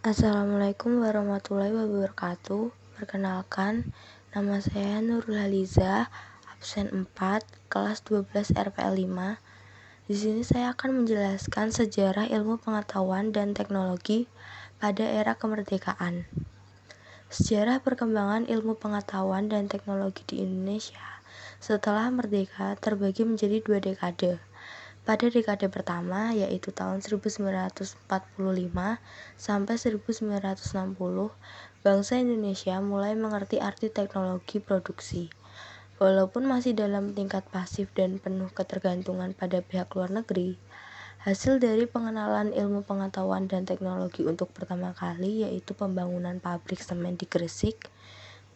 Assalamualaikum warahmatullahi wabarakatuh. Perkenalkan, nama saya Nurul Haliza, absen 4, kelas 12 RPL 5. Di sini saya akan menjelaskan sejarah ilmu pengetahuan dan teknologi pada era kemerdekaan. Sejarah perkembangan ilmu pengetahuan dan teknologi di Indonesia setelah merdeka terbagi menjadi 2 dekade. Pada dekade pertama, yaitu tahun 1945 sampai 1960, bangsa Indonesia mulai mengerti arti teknologi produksi. Walaupun masih dalam tingkat pasif dan penuh ketergantungan pada pihak luar negeri, hasil dari pengenalan ilmu pengetahuan dan teknologi untuk pertama kali yaitu pembangunan pabrik semen di Gresik,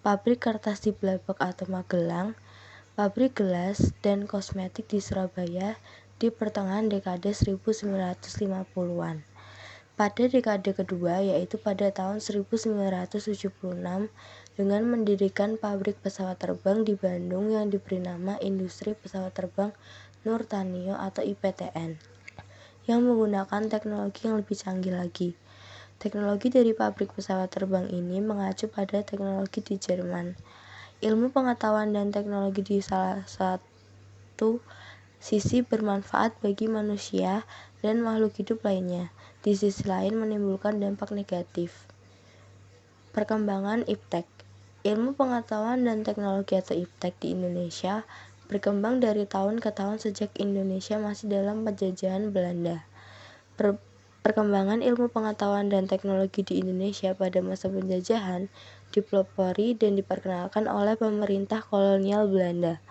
pabrik kertas di Blabek atau Magelang, pabrik gelas dan kosmetik di Surabaya di pertengahan dekade 1950-an. Pada dekade kedua, yaitu pada tahun 1976, dengan mendirikan pabrik pesawat terbang di Bandung yang diberi nama Industri Pesawat Terbang Nurtanio atau IPTN, yang menggunakan teknologi yang lebih canggih lagi. Teknologi dari pabrik pesawat terbang ini mengacu pada teknologi di Jerman. Ilmu pengetahuan dan teknologi di salah satu sisi bermanfaat bagi manusia dan makhluk hidup lainnya, di sisi lain menimbulkan dampak negatif. Perkembangan IPTEK. Ilmu pengetahuan dan teknologi atau IPTEK di Indonesia berkembang dari tahun ke tahun sejak Indonesia masih dalam penjajahan Belanda. Perkembangan ilmu pengetahuan dan teknologi di Indonesia pada masa penjajahan dipelopori dan diperkenalkan oleh pemerintah kolonial Belanda.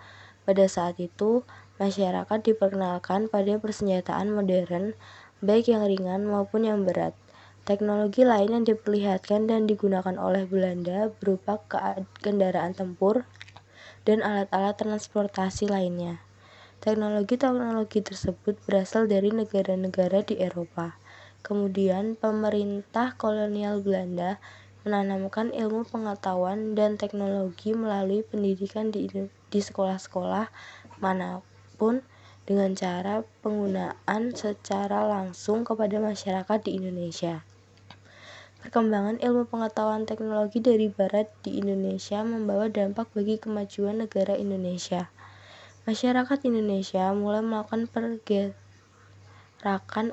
Pada saat itu, masyarakat diperkenalkan pada persenjataan modern, baik yang ringan maupun yang berat. Teknologi lain yang diperlihatkan dan digunakan oleh Belanda berupa kendaraan tempur dan alat-alat transportasi lainnya. Teknologi-teknologi tersebut berasal dari negara-negara di Eropa. Kemudian, pemerintah kolonial Belanda menanamkan ilmu pengetahuan dan teknologi melalui pendidikan di sekolah-sekolah manapun dengan cara penggunaan secara langsung kepada masyarakat di Indonesia. Perkembangan ilmu pengetahuan teknologi dari barat di Indonesia membawa dampak bagi kemajuan negara Indonesia. Masyarakat Indonesia mulai melakukan pergerakan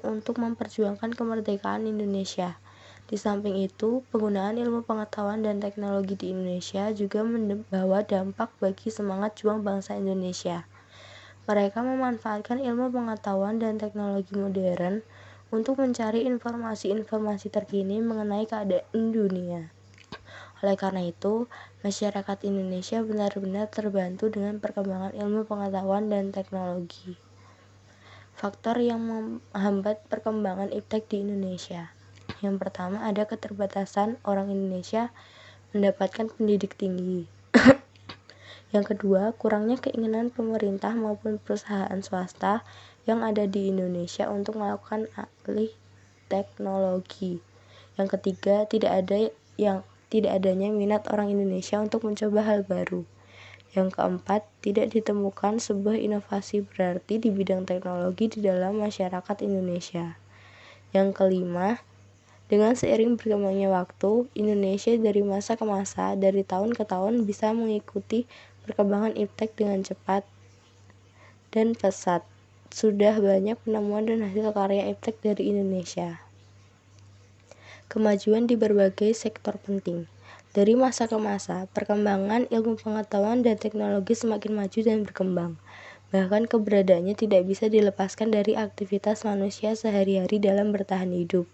untuk memperjuangkan kemerdekaan Indonesia. Di samping itu, penggunaan ilmu pengetahuan dan teknologi di Indonesia juga membawa dampak bagi semangat juang bangsa Indonesia. Mereka memanfaatkan ilmu pengetahuan dan teknologi modern untuk mencari informasi-informasi terkini mengenai keadaan dunia. Oleh karena itu, masyarakat Indonesia benar-benar terbantu dengan perkembangan ilmu pengetahuan dan teknologi. Faktor yang menghambat perkembangan IPTEK di Indonesia. Yang pertama, ada keterbatasan orang Indonesia mendapatkan pendidik tinggi. Yang kedua, kurangnya keinginan pemerintah maupun perusahaan swasta yang ada di Indonesia untuk melakukan alih teknologi. Yang ketiga, tidak adanya minat orang Indonesia untuk mencoba hal baru. Yang keempat, tidak ditemukan sebuah inovasi berarti di bidang teknologi di dalam masyarakat Indonesia. Yang kelima, dengan seiring berkembangnya waktu, Indonesia dari masa ke masa, dari tahun ke tahun bisa mengikuti perkembangan IPTEK dengan cepat dan pesat. Sudah banyak penemuan dan hasil karya IPTEK dari Indonesia. Kemajuan di berbagai sektor penting. Dari masa ke masa, perkembangan ilmu pengetahuan dan teknologi semakin maju dan berkembang. Bahkan keberadaannya tidak bisa dilepaskan dari aktivitas manusia sehari-hari dalam bertahan hidup.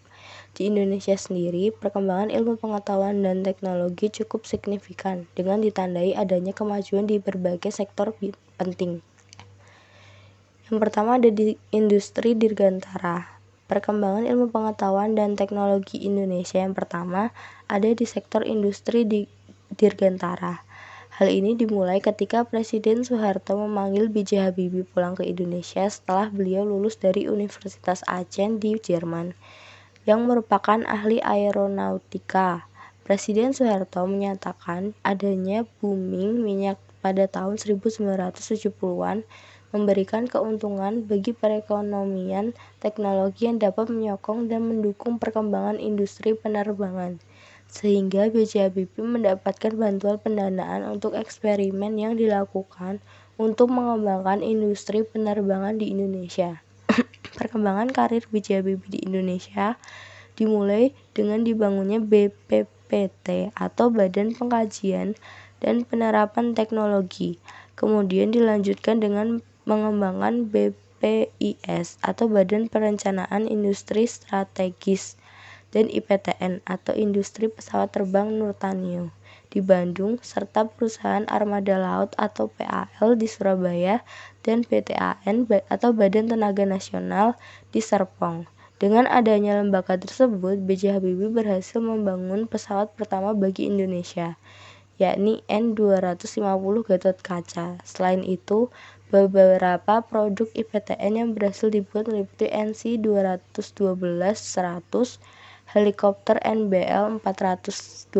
Di Indonesia sendiri, perkembangan ilmu pengetahuan dan teknologi cukup signifikan dengan ditandai adanya kemajuan di berbagai sektor penting. Yang pertama ada di industri dirgantara. Perkembangan ilmu pengetahuan dan teknologi Indonesia yang pertama ada di sektor industri dirgantara. Hal ini dimulai ketika Presiden Soeharto memanggil B.J. Habibie pulang ke Indonesia setelah beliau lulus dari Universitas Aachen di Jerman, yang merupakan ahli aeronautika. Presiden Soeharto menyatakan adanya booming minyak pada tahun 1970-an memberikan keuntungan bagi perekonomian teknologi yang dapat menyokong dan mendukung perkembangan industri penerbangan, sehingga B.J. Habibie mendapatkan bantuan pendanaan untuk eksperimen yang dilakukan untuk mengembangkan industri penerbangan di Indonesia. Perkembangan karir B.J. Habibie di Indonesia dimulai dengan dibangunnya BPPT atau Badan Pengkajian dan Penerapan Teknologi. Kemudian dilanjutkan dengan mengembangkan BPIS atau Badan Perencanaan Industri Strategis dan IPTN atau Industri Pesawat Terbang Nurtanio di Bandung serta perusahaan armada laut atau PAL di Surabaya dan BTAN atau Badan Tenaga Nasional di Serpong. Dengan adanya lembaga tersebut, B.J. Habibie berhasil membangun pesawat pertama bagi Indonesia, yakni N250 Gatot Kaca. Selain itu, beberapa produk IPTN yang berhasil dibuat meliputi NC-212-100, helikopter NBL 412,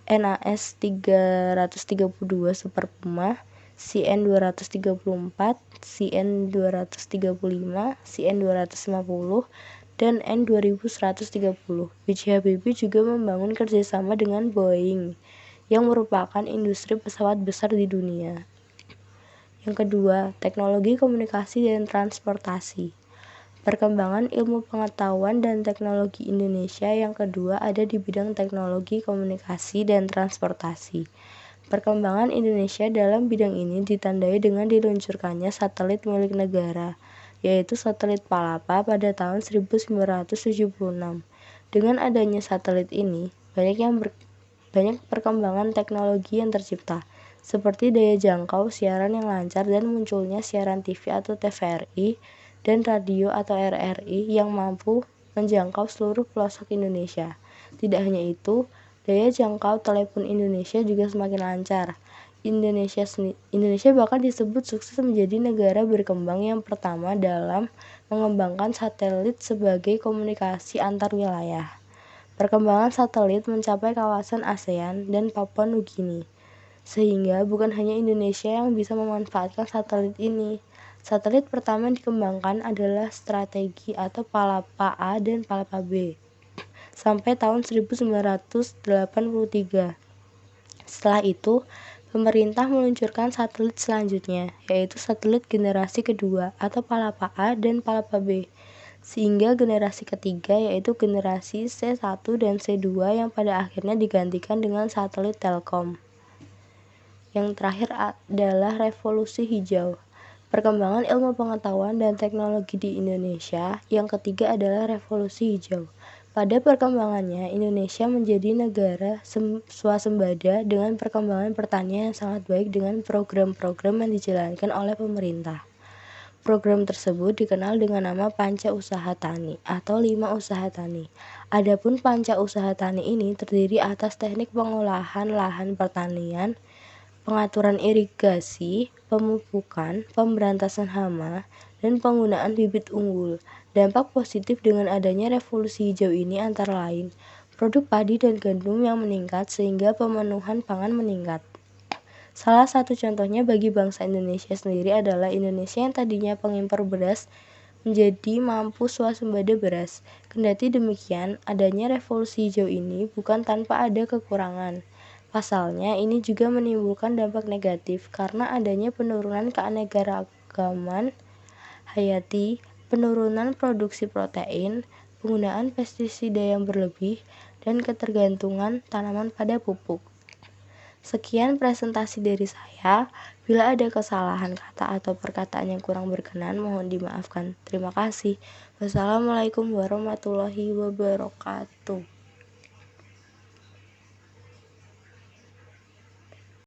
NAS-332 Super Puma, CN-234, CN-235, CN-250, dan N-2130. B.J. Habibie juga membangun kerjasama dengan Boeing, yang merupakan industri pesawat besar di dunia. Yang kedua, teknologi komunikasi dan transportasi. Perkembangan ilmu pengetahuan dan teknologi Indonesia yang kedua ada di bidang teknologi komunikasi dan transportasi. Perkembangan Indonesia dalam bidang ini ditandai dengan diluncurkannya satelit milik negara, yaitu satelit Palapa pada tahun 1976. Dengan adanya satelit ini, banyak perkembangan teknologi yang tercipta, seperti daya jangkau siaran yang lancar dan munculnya siaran TV atau TVRI dan radio atau RRI yang mampu menjangkau seluruh pelosok Indonesia. Tidak hanya itu, daya jangkau telepon Indonesia juga semakin lancar. Indonesia bahkan disebut sukses menjadi negara berkembang yang pertama dalam mengembangkan satelit sebagai komunikasi antar wilayah. Perkembangan satelit mencapai kawasan ASEAN dan Papua Nugini, sehingga bukan hanya Indonesia yang bisa memanfaatkan satelit ini. Satelit pertama yang dikembangkan adalah strategi atau Palapa A dan Palapa B sampai tahun 1983. Setelah itu, pemerintah meluncurkan satelit selanjutnya, yaitu satelit generasi kedua atau Palapa A dan Palapa B, sehingga generasi ketiga yaitu generasi C1 dan C2 yang pada akhirnya digantikan dengan satelit Telkom. Yang terakhir adalah revolusi hijau. Perkembangan ilmu pengetahuan dan teknologi di Indonesia. Yang ketiga adalah revolusi hijau. Pada perkembangannya, Indonesia menjadi negara swasembada dengan perkembangan pertanian yang sangat baik dengan program-program yang dijalankan oleh pemerintah. Program tersebut dikenal dengan nama Panca Usaha Tani atau 5 Usaha Tani. Adapun Panca Usaha Tani ini terdiri atas teknik pengolahan lahan pertanian, pengaturan irigasi, pemupukan, pemberantasan hama, dan penggunaan bibit unggul. Dampak positif dengan adanya revolusi hijau ini antara lain produk padi dan gandum yang meningkat sehingga pemenuhan pangan meningkat. Salah satu contohnya bagi bangsa Indonesia sendiri adalah Indonesia yang tadinya pengimpor beras menjadi mampu swasembada beras. Kendati demikian, adanya revolusi hijau ini bukan tanpa ada kekurangan. Pasalnya, ini juga menimbulkan dampak negatif karena adanya penurunan keanekaragaman hayati, penurunan produksi protein, penggunaan pestisida yang berlebih, dan ketergantungan tanaman pada pupuk. Sekian presentasi dari saya. Bila ada kesalahan kata atau perkataan yang kurang berkenan, mohon dimaafkan. Terima kasih. Wassalamualaikum warahmatullahi wabarakatuh.